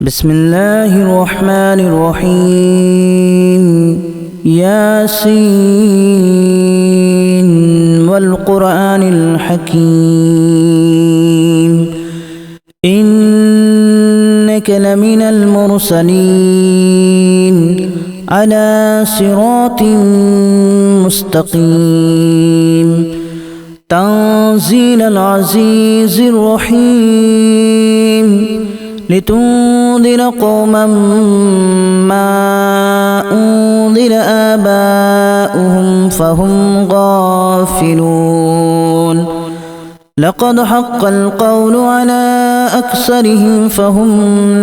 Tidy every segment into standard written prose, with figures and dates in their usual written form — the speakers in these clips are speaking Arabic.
بسم الله الرحمن الرحيم ياسين والقرآن الحكيم إنك لمن المرسلين على صراط مستقيم تنزيل العزيز الرحيم لتنذر قوما ما أنذر آباؤهم فهم غافلون لقد حق القول على أكثرهم فهم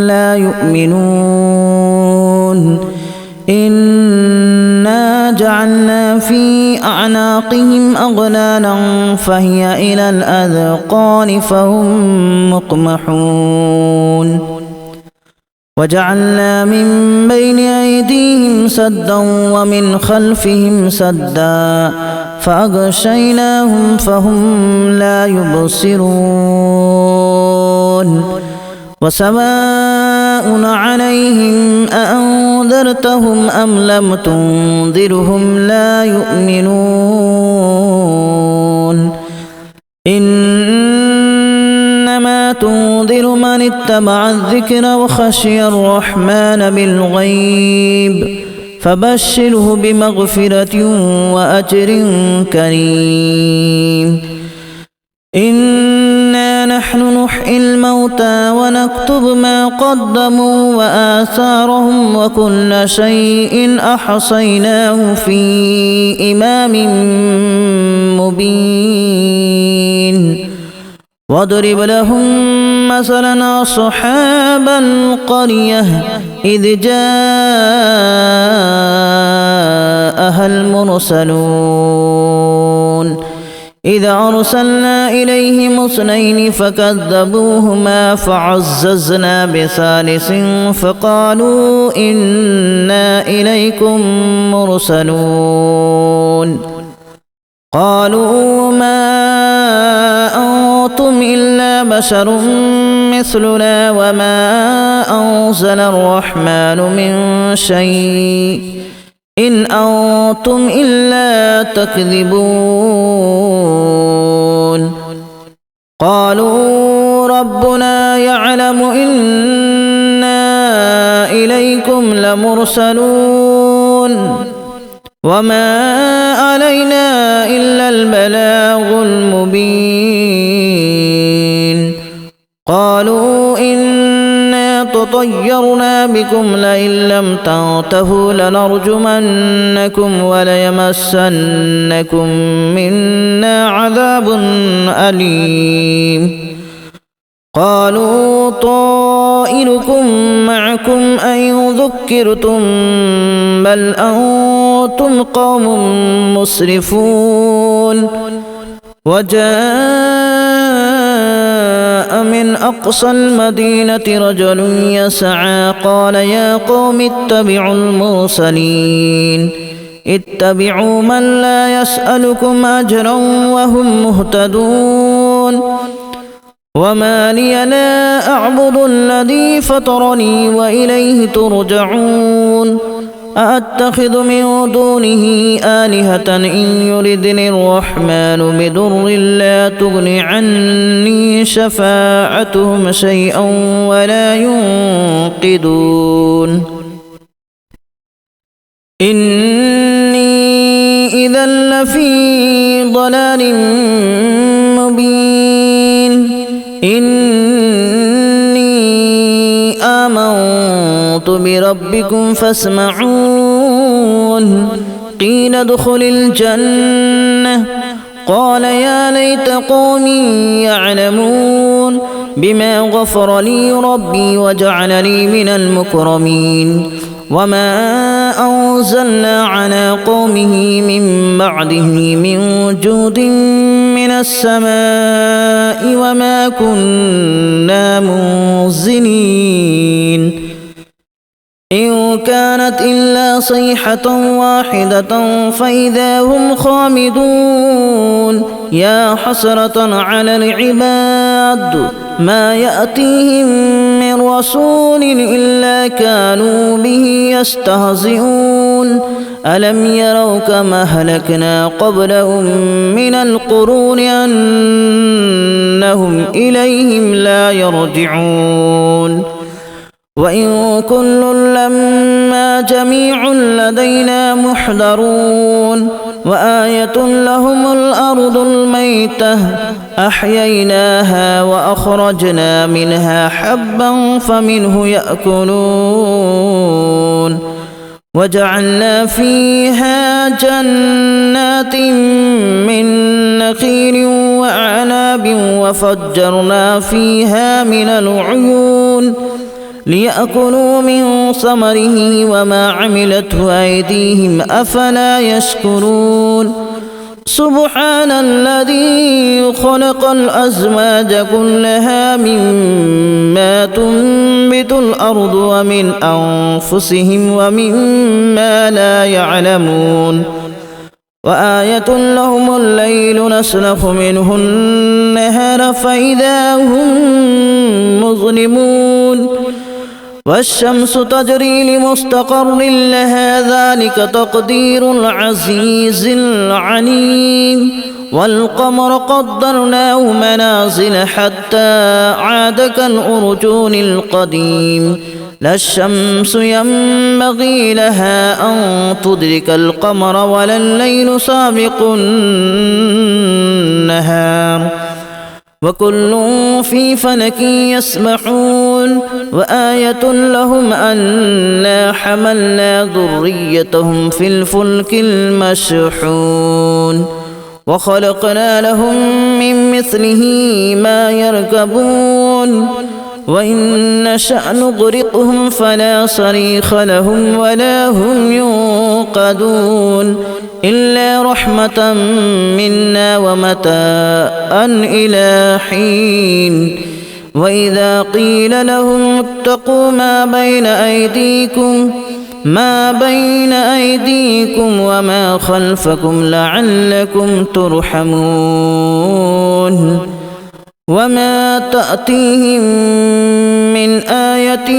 لا يؤمنون إنا جعلنا في أعناقهم أغلالا فهي إلى الأذقان فهم مقمحون وجعلنا من بين أيديهم سدا ومن خلفهم سدا فأغشيناهم فهم لا يبصرون وسواء عليهم أأنذرتهم أم لم تنذرهم لا يؤمنون إنما تنذر من اتبع الذكر وخشي الرحمن بالغيب فبشره بمغفرة وأجر كريم إنا نحن نحيي الموتى ونكتب ما قدموا وآثارهم وكل شيء أحصيناه في إمام مبين واضرب لهم مثلا أصحاب القرية إذ جاءها المرسلون إذا أرسلنا إليهم اثنين فكذبوهما فعززنا بثالث فقالوا إنا إليكم مرسلون قالوا ما أنتم إلا بشر مثلنا وما أنزل الرحمن من شيء إن أنتم إلا تكذبون قالوا ربنا يعلم إنا إليكم لمرسلون وما علينا إلا البلاغ المبين قالوا إنا تطيرنا بكم لئن لم تنتهوا لنرجمنكم وليمسنكم منا عذاب أليم قالوا طائركم معكم أن ذكرتم بل أنتم قوم مسرفون وجاء من أقصى المدينة رجل يسعى قال يا قوم اتبعوا المرسلين اتبعوا من لا يسألكم أجرا وهم مهتدون وما لي لا أعبد الذي فطرني وإليه ترجعون أأتخذ من دونه آلهة إن يردني الرحمن بضر لا تغن عني شفاعتهم شيئا ولا ينقذون إني إذا لفي ضلال مبين إني آمنت بربكم فاسمعون قيل ادخل الجنة قال يا ليت قومي يعلمون بما غفر لي ربي وجعلني من المكرمين وما أنزلنا على قومه من بعده من جود من السماء وما كنا منزلين إن كانت إلا صيحة واحدة فإذا هم خامدون يا حسرة على العباد ما يأتيهم من رسول إلا كانوا به يستهزئون ألم يروا كما أهلكنا قبلهم من القرون أنهم إليهم لا يرجعون وإن كل لما جميع لدينا محضرون وآية لهم الأرض الميتة أحييناها وأخرجنا منها حبا فمنه يأكلون وجعلنا فيها جنات من نخيل وأعناب وفجرنا فيها من العيون ليأكلوا من ثمره وما عملته أيديهم أفلا يشكرون سبحان الذي خلق الأزواج كلها مما تنبت الأرض ومن أنفسهم ومما لا يعلمون وآية لهم الليل نسلخ منه النهار فإذا هم مظلمون والشمس تجري لمستقر لها ذلك تقدير العزيز العليم والقمر قدرناه منازل حتى عاد كالأرجون القديم لا الشمس ينبغي لها أن تدرك القمر ولا الليل سابق النهار وكل في فلك يسبحون وآية لهم أنا حملنا ذريتهم في الفلك المشحون وخلقنا لهم من مثله ما يركبون وإن نشأ نغرقهم فلا صريخ لهم ولا هم ينقذون إلا رحمة منا ومتاعا إلى حين وإذا قيل لهم اتقوا ما بين أيديكم وما خلفكم لعلكم ترحمون وما تأتيهم من آية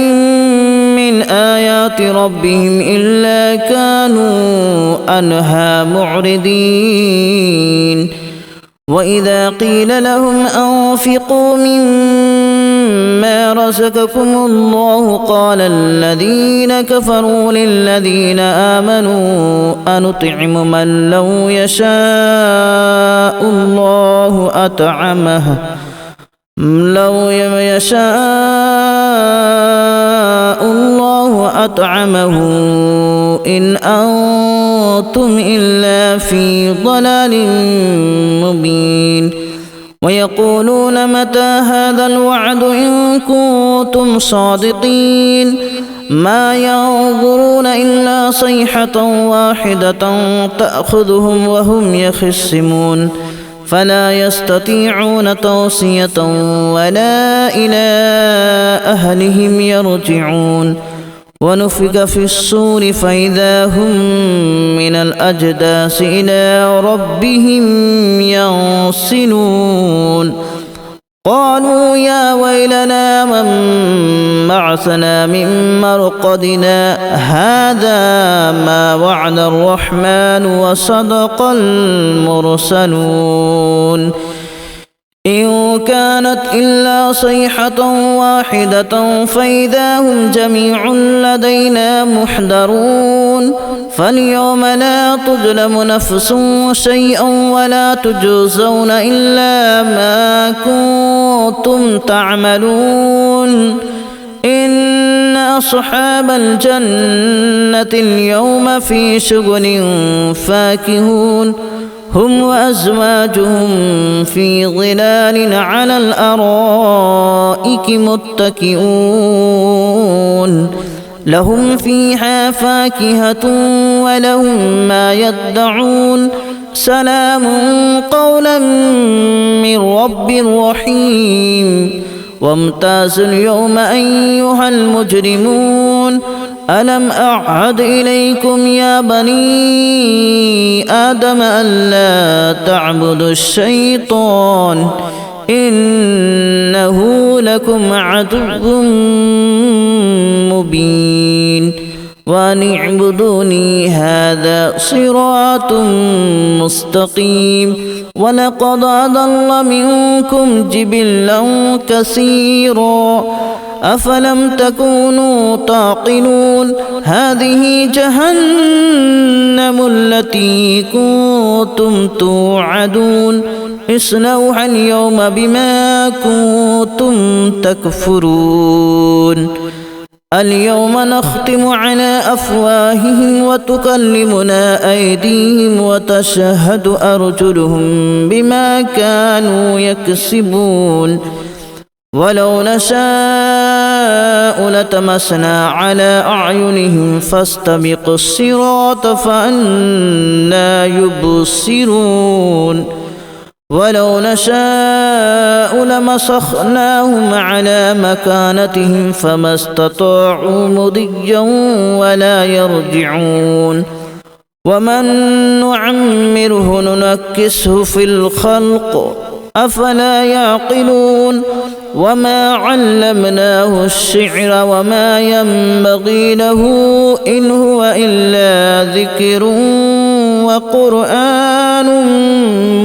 من آيات ربهم إلا كانوا عنها معرضين وإذا قيل لهم أنفقوا مما رزقكم الله قال الذين كفروا للذين آمنوا أنطعم من لو يشاء الله أطعمه إن أنتم إلا في ضلال مبين ويقولون متى هذا الوعد إن كنتم صادقين ما ينظرون إلا صيحة واحدة تأخذهم وهم يخصمون فلا يستطيعون توصية ولا إلى أهلهم يرجعون ونفخ في الصور فإذا هم من الأجداث إلى ربهم ينسلون قالوا يا ويلنا من بعثنا من مرقدنا هذا ما وعد الرحمن وصدق المرسلون إن كانت إلا صيحة واحدة فإذا هم جميع لدينا محضرون فاليوم لا تظلم نفس شيئا ولا تجزون إلا ما كنتم تعملون إن أصحاب الجنة اليوم في شغل فاكهون هم وأزواجهم في ظلال على الأرائك متكئون لهم فيها فاكهة ولهم ما يدعون سلام قولا من رب رحيم وامتازوا اليوم أيها المجرمون ألم أعهد إليكم يا بني آدم ألا تعبدوا الشيطان إنه لكم عدو مبين وأن اعبدوني هذا صراط مستقيم ولقد أضل منكم جبلا كثيرا أفلم تكونوا تعقلون هذه جهنم التي كنتم توعدون اصلوها اليوم بما كنتم تكفرون اليوم نختم على أفواههم وتكلمنا أيديهم وتشهد أرجلهم بما كانوا يكسبون ولو نشاء لتمسنا على أعينهم فاستبقوا الصراط فأنى يبصرون ولو نشاء لمسخناهم على مكانتهم فما استطاعوا مضيا ولا يرجعون ومن نعمره ننكسه في الخلق أفلا يعقلون وما علمناه الشعر وما ينبغي له إن هو إلا ذكر وقرآن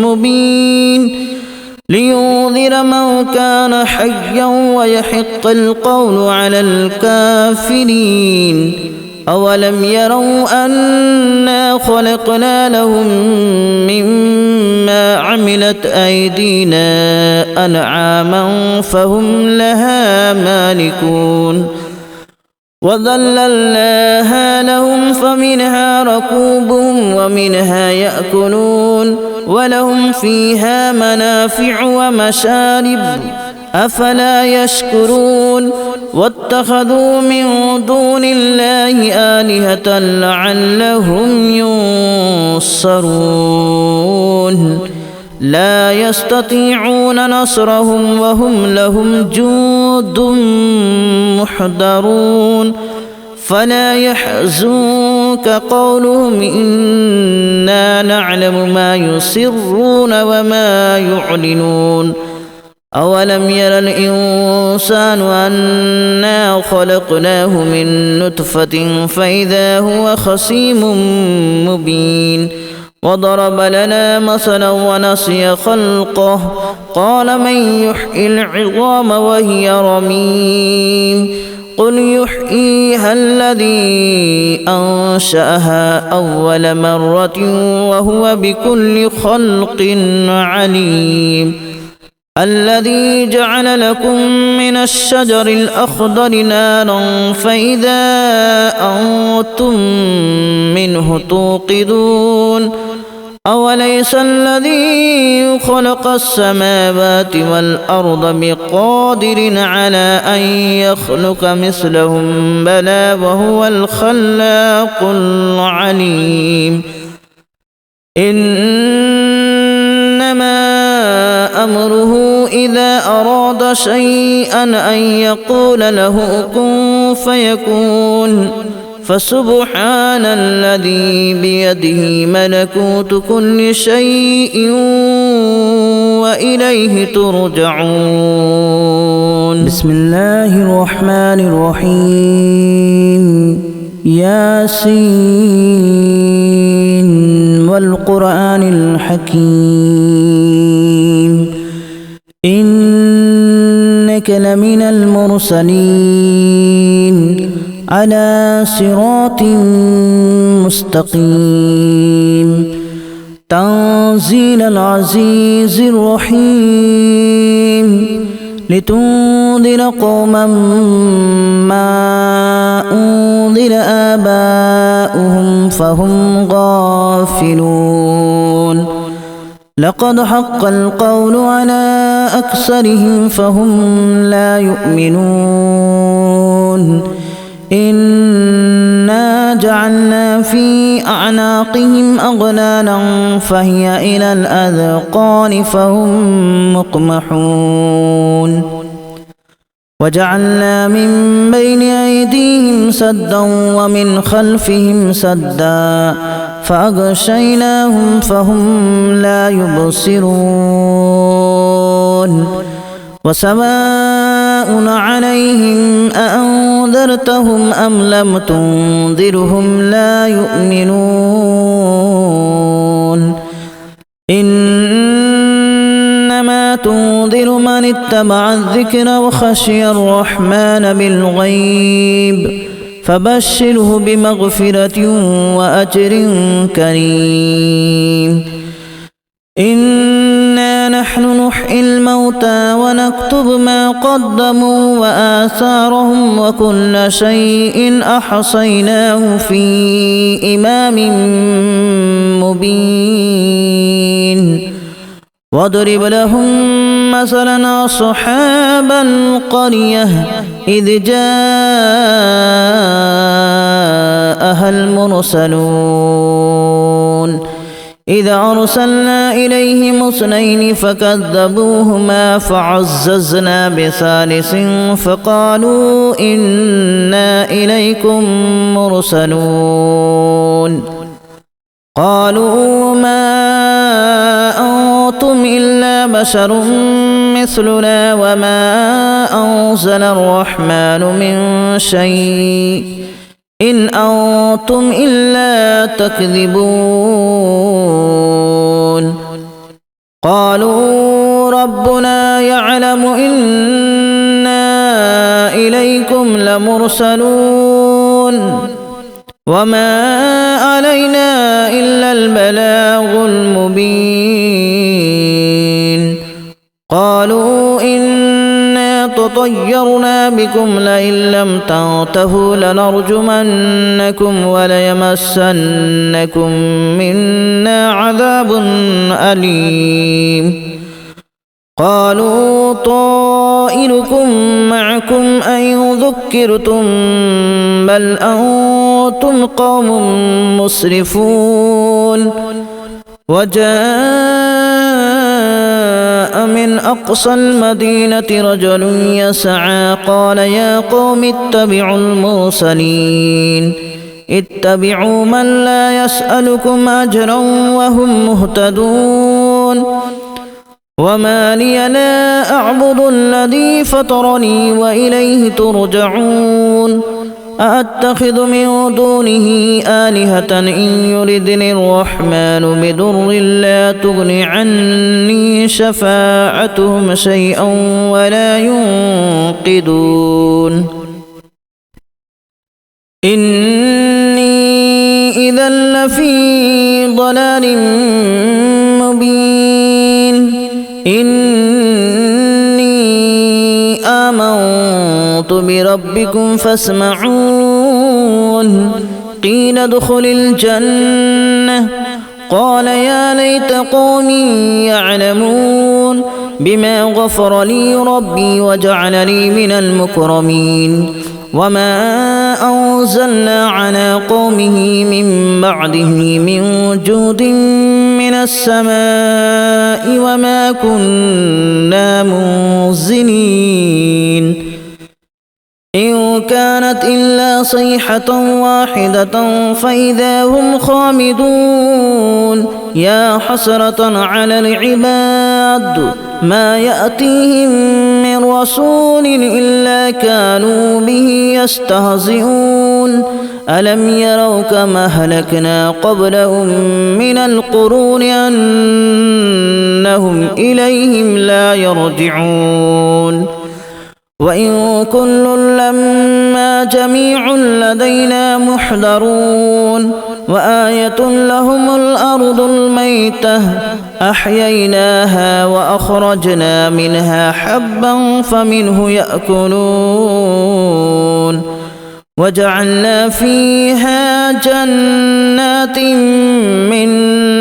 مبين لينذر من كان حيا ويحق القول على الكافرين أولم يروا أنا خلقنا لهم مما عملت أيدينا أنعاما فهم لها مالكون وذللناها لهم فمنها ركوبهم ومنها يأكلون ولهم فيها منافع ومشارب أفلا يشكرون واتخذوا من دون الله آلهة لعلهم ينصرون لا يستطيعون نصرهم وهم لهم جند محضرون فلا يحزنك قولهم إنا نعلم ما يسرون وما يعلنون أولم ير الإنسان أنا خلقناه من نطفة فإذا هو خصيم مبين وضرب لنا مثلا ونسي خلقه قال من يحيي العظام وهي رميم قل يحييها الذي أنشأها أول مرة وهو بكل خلق عليم الذي جعل لكم من الشجر الأخضر نارا فإذا أنتم منه توقدون أوليس الذي خلق السماوات والأرض بقادر على أن يخلق مثلهم بلى وهو الخلاق العليم إنما أمره إذا أراد شيئا أن يقول له كن فيكون فسبحان الذي بيده ملكوت كل شيء وإليه ترجعون بسم الله الرحمن الرحيم ياسين والقرآن الحكيم إنك لمن المرسلين على صراط مستقيم تنزيل العزيز الرحيم لتنذر قوما ما أنذر آباؤهم فهم غافلون لقد حق القول على أكثرهم فهم لا يؤمنون إنا جعلنا في أعناقهم أغلالا فهي إلى الأذقان فهم مقمحون وجعلنا من بين أيديهم سدا ومن خلفهم سدا فأغشيناهم فهم لا يبصرون وسواء عليهم أأنذرتهم أم لم تنذرهم لا يؤمنون إنما تنذر من اتبع الذكر وخشي الرحمن بالغيب فبشره بمغفرة وأجر كريم إنا نحن نحيي الموتى ونكتب ما قدموا وآثارهم وكل شيء أحصيناه في إمام مبين واضرب لهم مثلا أصحاب القرية إذ جاءها المرسلون إذ أرسلنا إليهم اثنين فكذبوهما فعززنا بثالث فقالوا إنا إليكم مرسلون قالوا ما أنتم إلا بشر مثلنا وما أنزل الرحمن من شيء إن أنتم إلا تكذبون قالوا ربنا يعلم إنا إليكم لمرسلون وما علينا إلا البلاغ المبين قالوا إنا تطيرنا بكم لئن لم تنتهوا لنرجمنكم وليمسنكم منا عذاب أليم قالوا طائركم معكم أئن ذكرتم بل أنتم قوم مسرفون وجاء من أقصى المدينة رجل يسعى قال يا قوم اتبعوا المرسلين اتبعوا من لا يسألكم أجرا وهم مهتدون وما لي لا أعبد الذي فطرني وإليه ترجعون أأتخذ من دونه آلهة إن يردني الرحمن بضر لا تغن عني شفاعتهم شيئا ولا ينقذون إني إذا لفي ضلال مبين إني آمنت بربكم فاسمعون قيل ادخل الجنة قال يا ليت قومي يعلمون بما غفر لي ربي وجعلني من المكرمين وما أنزلنا على قومه من بعده من جود من السماء وما كنا منزلين إن كانت إلا صيحة واحدة فإذا هم خامدون يا حسرة على العباد ما يأتيهم من رسول إلا كانوا به يستهزئون ألم يروا كما أهلكنا قبلهم من القرون أنهم إليهم لا يرجعون وإن كل لما جميع لدينا محضرون وآية لهم الأرض الميتة أحييناها وأخرجنا منها حبا فمنه يأكلون وجعلنا فيها جنات من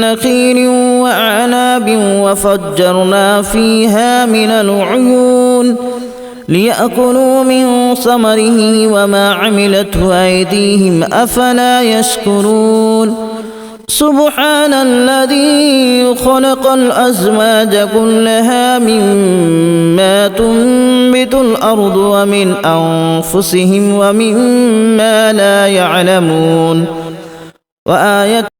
نخيل وأعناب وفجرنا فيها من العيون ليأكلوا من ثمره وما عملته أيديهم أفلا يشكرون سبحان الذي خلق الأزواج كلها مما تنبت الأرض ومن أنفسهم ومما لا يعلمون وآية